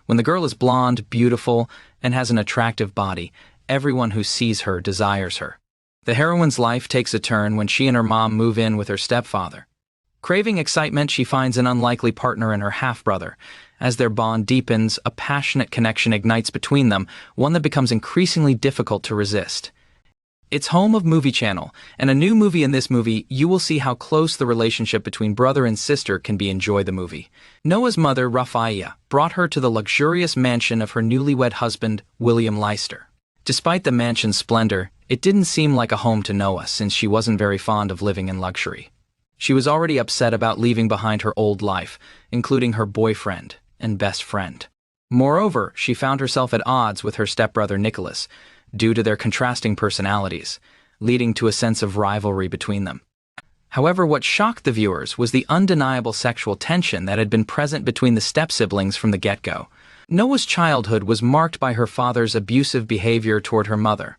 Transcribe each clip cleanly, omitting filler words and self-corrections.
When the girl is blonde, beautiful, and has an attractive body, everyone who sees her desires her. The heroine's life takes a turn when she and her mom move in with her stepfather. Craving excitement, she finds an unlikely partner in her half-brother. As their bond deepens, a passionate connection ignites between them, one that becomes increasingly difficult to resist. It's home of Movie Channel, and a new movie in this movie, you will see how close the relationship between brother and sister can be. Enjoy the movie. Noah's mother, Raphaela, brought her to the luxurious mansion of her newlywed husband, William Leicester. Despite the mansion's splendor, it didn't seem like a home to Noah since she wasn't very fond of living in luxury. She was already upset about leaving behind her old life, including her boyfriend and best friend. Moreover, she found herself at odds with her stepbrother Nicholas, due to their contrasting personalities, leading to a sense of rivalry between them. However, what shocked the viewers was the undeniable sexual tension that had been present between the step-siblings from the get-go. Noah's childhood was marked by her father's abusive behavior toward her mother.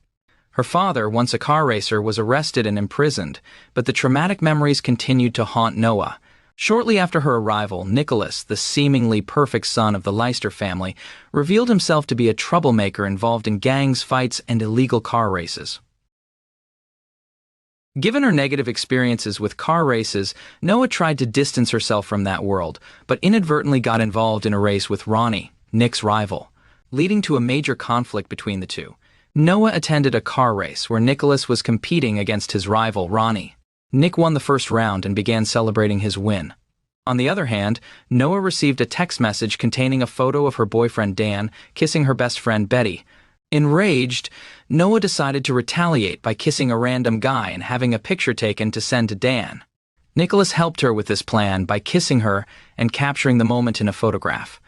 Her father, once a car racer, was arrested and imprisoned, but the traumatic memories continued to haunt Noah. Shortly after her arrival, Nicholas, the seemingly perfect son of the Leicester family, revealed himself to be a troublemaker involved in gangs, fights, and illegal car races. Given her negative experiences with car races, Noah tried to distance herself from that world, but inadvertently got involved in a race with Ronnie, Nick's rival, leading to a major conflict between the two. Noah attended a car race where Nicholas was competing against his rival, Ronnie. Nick won the first round and began celebrating his win. On the other hand, Noah received a text message containing a photo of her boyfriend Dan kissing her best friend Betty. Enraged, Noah decided to retaliate by kissing a random guy and having a picture taken to send to Dan. Nicholas helped her with this plan by kissing her and capturing the moment in a photograph.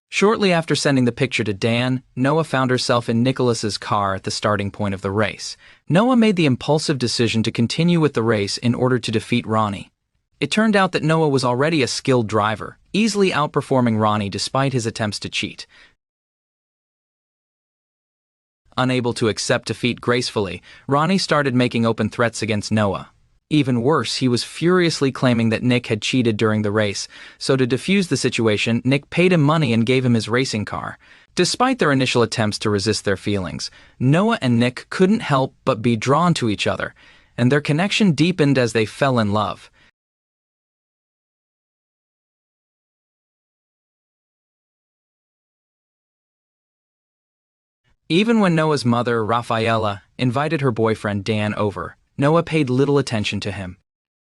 Shortly after sending the picture to Dan, Noah found herself in Nicholas's car at the starting point of the race. Noah made the impulsive decision to continue with the race in order to defeat Ronnie. It turned out that Noah was already a skilled driver, easily outperforming Ronnie despite his attempts to cheat. Unable to accept defeat gracefully, Ronnie started making open threats against Noah. Even worse, he was furiously claiming that Nick had cheated during the race, so to defuse the situation, Nick paid him money and gave him his racing car. Despite their initial attempts to resist their feelings, Noah and Nick couldn't help but be drawn to each other, and their connection deepened as they fell in love. Even when Noah's mother, Raphaela, invited her boyfriend Dan over, Noah paid little attention to him.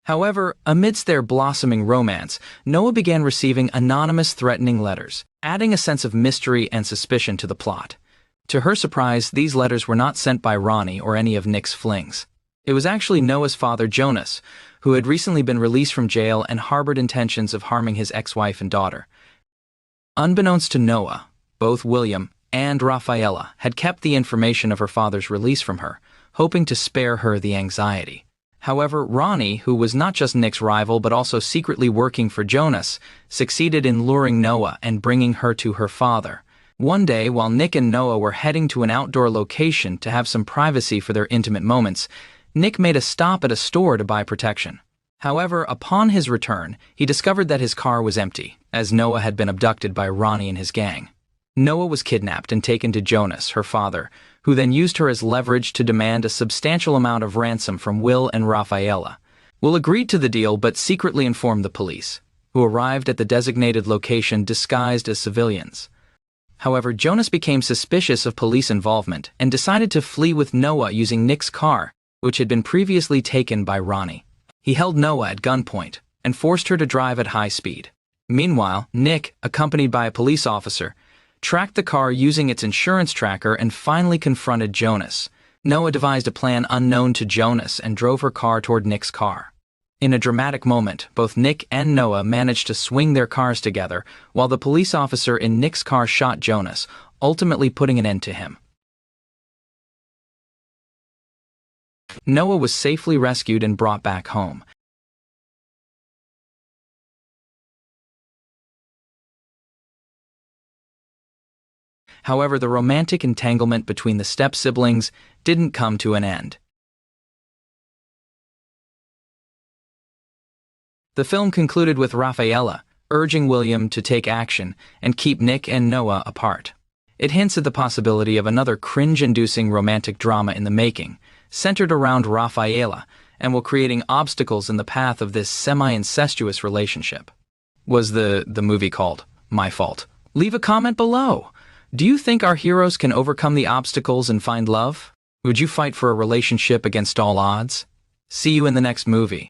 However, amidst their blossoming romance, Noah began receiving anonymous threatening letters, adding a sense of mystery and suspicion to the plot. To her surprise, these letters were not sent by Ronnie or any of Nick's flings. It was actually Noah's father, Jonas, who had recently been released from jail and harbored intentions of harming his ex-wife and daughter. Unbeknownst to Noah, both William and Raphaela had kept the information of her father's release from her, hoping to spare her the anxiety. However, Ronnie, who was not just Nick's rival but also secretly working for Jonas, succeeded in luring Noah and bringing her to her father. One day, while Nick and Noah were heading to an outdoor location to have some privacy for their intimate moments, Nick made a stop at a store to buy protection. However, upon his return, he discovered that his car was empty, as Noah had been abducted by Ronnie and his gang. Noah was kidnapped and taken to Jonas, her father, who then used her as leverage to demand a substantial amount of ransom from Will and Raphaela. Will agreed to the deal but secretly informed the police, who arrived at the designated location disguised as civilians. However, Jonas became suspicious of police involvement and decided to flee with Noah using Nick's car, which had been previously taken by Ronnie. He held Noah at gunpoint and forced her to drive at high speed. Meanwhile, Nick, accompanied by a police officer, tracked the car using its insurance tracker and finally confronted Jonas. Noah devised a plan unknown to Jonas and drove her car toward Nick's car. In a dramatic moment, both Nick and Noah managed to swing their cars together, while the police officer in Nick's car shot Jonas, ultimately putting an end to him. Noah was safely rescued and brought back home. However, the romantic entanglement between the step-siblings didn't come to an end. The film concluded with Rafaela urging William to take action and keep Nick and Noah apart. It hints at the possibility of another cringe-inducing romantic drama in the making, centered around Rafaela, and while creating obstacles in the path of this semi-incestuous relationship. Was the movie called My Fault? Leave a comment below. Do you think our heroes can overcome the obstacles and find love? Would you fight for a relationship against all odds? See you in the next movie.